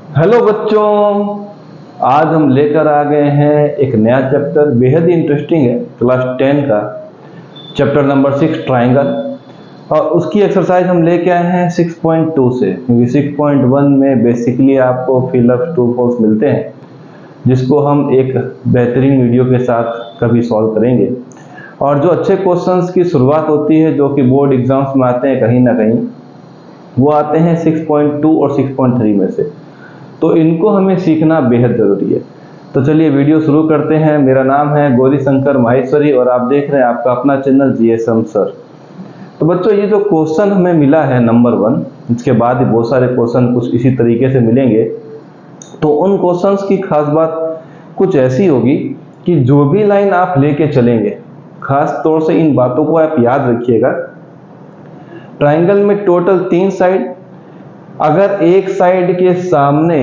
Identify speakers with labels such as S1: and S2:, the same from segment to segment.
S1: Hello बच्चों, आज हम लेकर आ गए हैं एक नया चैप्टर, बेहद ही इंटरेस्टिंग है। क्लास 10 का चैप्टर नंबर 6 ट्राइंगल, और उसकी एक्सरसाइज हम लेके आए हैं 6.2 से, क्योंकि 6.1 में बेसिकली आपको फिलअप ट्रू फॉल्स मिलते हैं, जिसको हम एक बेहतरीन वीडियो के साथ कभी सॉल्व करेंगे। और जो अच्छे क्वेश्चंस की शुरुआत होती है, जो कि बोर्ड एग्जाम्स में आते हैं कहीं ना कहीं, वो आते हैं 6.2 और 6.3 में से। तो इनको हमें सीखना बेहद ज़रूरी है। तो चलिए वीडियो शुरू करते हैं। मेरा नाम है गौरी शंकर माहेश्वरी और आप देख रहे हैं आपका अपना चैनल GSM सर। तो बच्चों, ये जो क्वेश्चन हमें मिला है नंबर 1, इसके बाद ही बहुत सारे क्वेश्चन कुछ इसी तरीके से मिलेंगे। तो उन क्वेश्चंस की खास बात कुछ ऐसी होगी कि जो भी लाइन आप लेके चलेंगे, खास तौर से इन बातों को आप याद रखिएगा। ट्राइंगल में टोटल 3 साइड, अगर एक साइड के सामने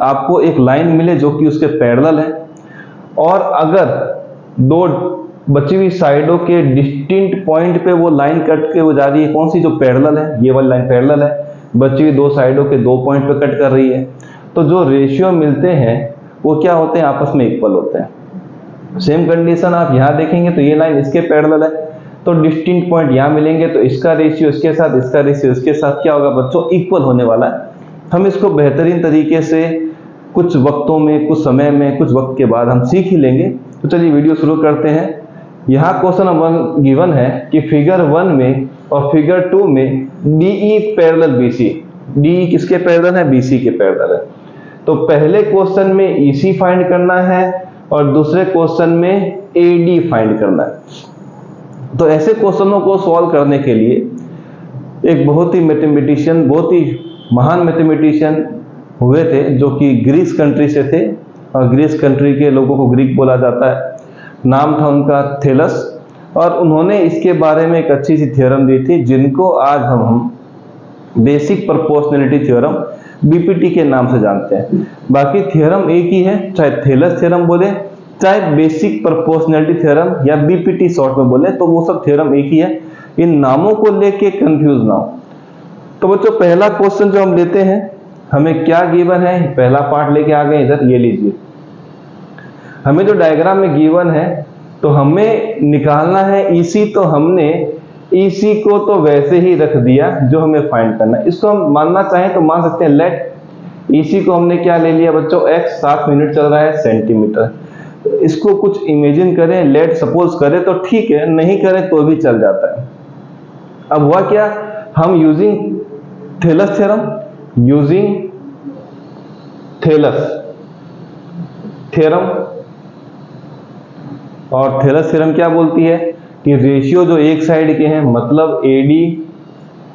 S1: आपको एक लाइन मिले जो कि उसके पैरेलल है, और अगर दो बची हुई साइडों के डिस्टिंक्ट पॉइंट पे वो लाइन कट के वो जा रही है, कौन सी? जो पैरेलल है, ये वाली लाइन पैरेलल है, बची हुई दो साइडों के 2 पॉइंट पे कट कर रही है, तो जो रेशियो मिलते हैं वो क्या होते हैं? आपस में इक्वल होते हैं। सेम कंडीशन आप यहाँ देखेंगे तो ये लाइन इसके पैरेलल है, तो डिस्टिंक्ट पॉइंट यहाँ मिलेंगे, तो इसका रेशियो इसके साथ, इसका रेशियो इसके साथ क्या होगा बच्चों? इक्वल होने वाला है। हम इसको बेहतरीन तरीके से कुछ वक्तों में, कुछ समय में, कुछ वक्त के बाद हम सीख ही लेंगे। तो चलिए वीडियो शुरू करते हैं। यहाँ क्वेश्चन नंबर गिवन है कि फिगर 1 में और फिगर 2 में DE पैरेलल BC। DE किसके पैरेलल है? BC के पैरेलल है। तो पहले क्वेश्चन में EC फाइंड करना है और दूसरे क्वेश्चन में AD फाइंड करना है। तो ऐसे क्वेश्चनों को सॉल्व करने के लिए एक बहुत ही मैथमेटिशियन, बहुत ही महान मैथमेटिशियन हुए थे, जो कि ग्रीस कंट्री से थे, और ग्रीस कंट्री के लोगों को ग्रीक बोला जाता है। नाम था उनका थेलस, और उन्होंने इसके बारे में एक अच्छी सी थ्योरम दी थी, जिनको आज हम बेसिक प्रोपोर्शनैलिटी थ्योरम BPT के नाम से जानते हैं। बाकी थ्योरम एक ही है, चाहे थेलस थ्योरम बोले, चाहे बेसिक प्रोपोर्शनैलिटी थ्योरम या BPT शॉर्ट में बोले, तो वो सब थ्योरम एक ही है। इन नामों को लेके कंफ्यूज ना हो। तो बच्चों, पहला क्वेश्चन जो हम लेते हैं, हमें क्या गिवन है? पहला पार्ट लेके आ गए इधर, ये लीजिए। हमें जो डायग्राम में गिवन है, तो हमें निकालना है EC। तो हमने EC को तो वैसे ही रख दिया जो हमें फाइंड करना है। इसको हम मानना चाहें तो मान सकते हैं लेट EC को हमने क्या ले लिया बच्चों? x, 7 मिनट चल रहा है, सेंटीमीटर। इसको कुछ इमेजिन करें, लेट सपोज करें तो ठीक है, नहीं करें तो भी चल जाता है। अब हुआ क्या? हम using Thales theorem, using Thales theorem, और थेलस थ्योरम क्या बोलती है कि रेशियो जो एक साइड के हैं, मतलब AD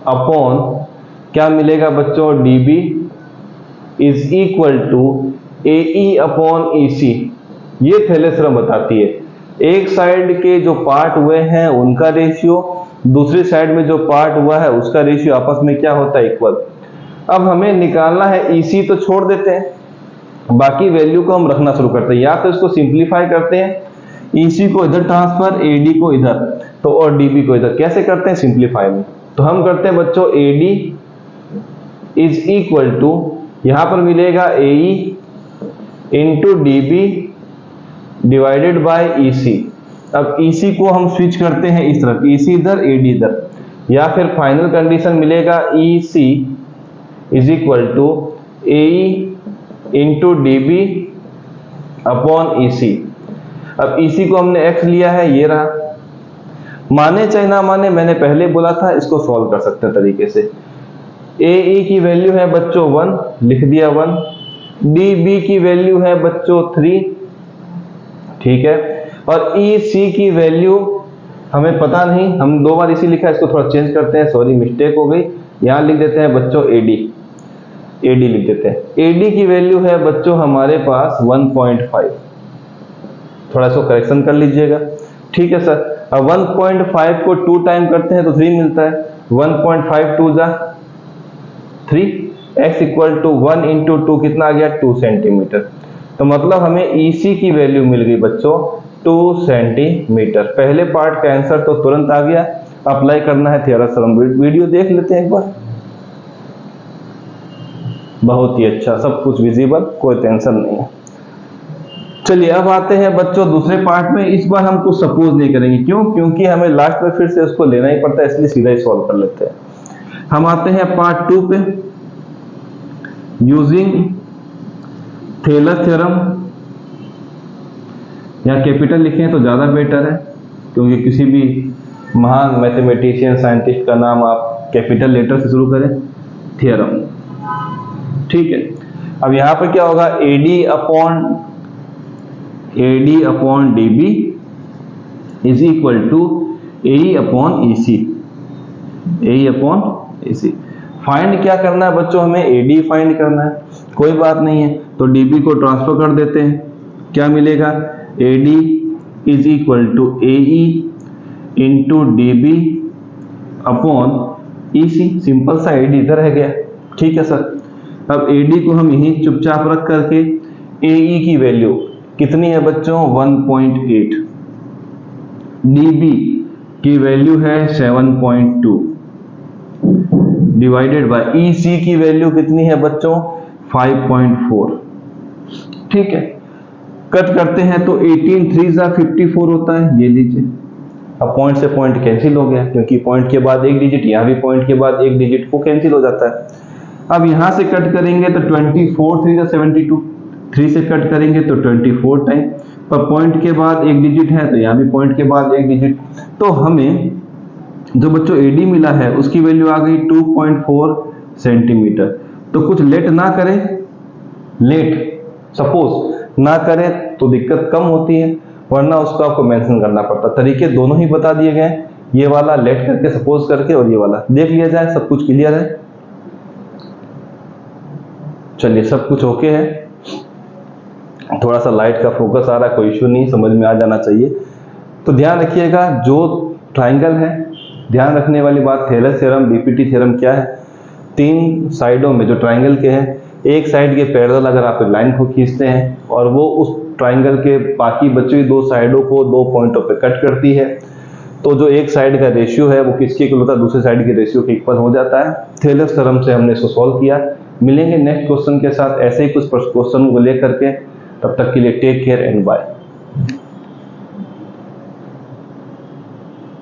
S1: अपॉन क्या मिलेगा बच्चों? DB is equal to AE upon EC। ये थेलस थ्योरम बताती है एक साइड के जो पार्ट हुए हैं उनका रेशियो, दूसरी साइड में जो पार्ट हुआ है उसका रेशियो आपस में क्या होता है? इक्वल। अब हमें निकालना है EC, तो छोड़ देते हैं, बाकी वैल्यू को हम रखना शुरू करते हैं। या तो इसको सिंप्लीफाई करते हैं, EC को इधर ट्रांसफर, AD को इधर, तो और DB को इधर। कैसे करते हैं सिंप्लीफाई में? तो हम करते हैं बच्चों AD इज इक्वल टू, यहां पर मिलेगा AE into DB divided by EC। अब EC को हम स्विच करते हैं इस तरफ, EC इधर, AD इधर, या फिर फाइनल कंडीशन मिलेगा EC is equal to AE into DB upon EC। अब EC को हमने x लिया है, ये रहा। माने चाहे ना माने, मैंने पहले बोला था इसको सॉल्व कर सकते हैं तरीके से। AE की वैल्यू है बच्चों 1, लिख दिया 1। DB की वैल्यू है बच्चों 3, ठीक है। और EC की वैल्यू हमें पता नहीं, हम 2 बार EC लिखा, इसको थोड़ा चेंज करते हैं, सॉरी मिस्टेक हो गई। यहां लिख देते हैं बच्चों AD लिख देते हैं। AD की वैल्यू है बच्चों हमारे पास 1.5, थोड़ा सा करेक्शन कर लीजिएगा, ठीक है सर। अब 1.5 को 2 टाइम करते हैं तो 3 मिलता है। 1.5 2 जा 3, x इक्वल टू 1 इंटू 2 कितना आ गया? 2 सेंटीमीटर। तो मतलब हमें EC की वैल्यू मिल गई बच्चों 2 सेंटीमीटर। पहले पार्ट का आंसर तो तुरंत आ गया। अप्लाई करना है थ्योरम, वीडियो देख लेते हैं एक बार। बहुत ही अच्छा, सब कुछ विजिबल, कोई टेंशन नहीं है। चलिए अब आते हैं बच्चों दूसरे पार्ट में। इस बार हम कुछ सपोज नहीं करेंगे, क्यों? क्योंकि हमें लास्ट में फिर से उसको लेना ही पड़ता है, इसलिए सीधा ही सॉल्व कर लेते हैं। हम आते हैं पार्ट 2 पे। यूजिंग टेलर थ्योरम, या कैपिटल लिखें तो ज्यादा बेटर है, क्योंकि किसी भी महान मैथमेटिशियन साइंटिस्ट का नाम आप कैपिटल लेटर से शुरू करें, थ्योरम, ठीक है। अब यहां पर क्या होगा, AD अपॉन DB is equal to AE upon EC। Find क्या करना है बच्चों, हमें AD फाइंड करना है, कोई बात नहीं है, तो DB को ट्रांसफर कर देते हैं। क्या मिलेगा, AD is equal to AE into DB upon EC। Simple सा AD इधर रह गया, ठीक है सर। अब AD को हम यहीं चुपचाप रख करके AE की वैल्यू कितनी है बच्चों, 1.8, DB की वैल्यू है 7.2, डिवाइडेड बाय EC की वैल्यू कितनी है बच्चों, 5.4, ठीक है। कट करते हैं तो 18 3 जा 54 होता है, ये लीजिए। अब पॉइंट से पॉइंट कैंसिल हो गया, क्योंकि पॉइंट के बाद एक डिजिट, यहाँ भी पॉइंट के बाद एक डिजिट, को कैंसिल हो जाता है। अब यहां से कट करेंगे तो 24 3 जा 72, 3 से कट करेंगे तो 24 टाइम, पर पॉइंट के बाद एक डिजिट है तो यहाँ भी पॉइंट के बाद एक डिजिट, तो हमें जो बच्चों AD मिला है उसकी वैल्यू आ गई 2.4 सेंटीमीटर। तो कुछ लेट ना करें, सपोज ना करें तो दिक्कत कम होती है, वरना उसको आपको मेंशन करना पड़ता। तरीके दोनों ही बता दिए गए, ये वाला लेट करके, सपोज करके, और ये वाला देख लिया जाए, सब कुछ क्लियर है। चलिए सब कुछ ओके है, थोड़ा सा लाइट का फोकस आ रहा है, कोई इश्यू नहीं, समझ में आ जाना चाहिए। तो ध्यान रखिएगा, जो ट्राइंगल है, ध्यान रखने वाली बात, टेलर थ्योरम, BPT थ्योरम क्या है, 3 साइडों में जो ट्राइंगल के हैं, एक साइड के पैरेलल अगर आप लाइन को खींचते हैं और वो उस ट्राइंगल के बाकी बची हुई 2 साइडों को 2 पॉइंटों पे कट करती है, तो जो एक साइड का रेशियो है वो किसके इक्वल होता है, दूसरे साइड के रेशियो के इक्वल हो जाता है। टेलर थ्योरम से हमने इसको सॉल्व किया। मिलेंगे नेक्स्ट क्वेश्चन के साथ ऐसे ही कुछ क्वेश्चन को लेकर के, तब तक के लिए टेक केयर एंड बाय।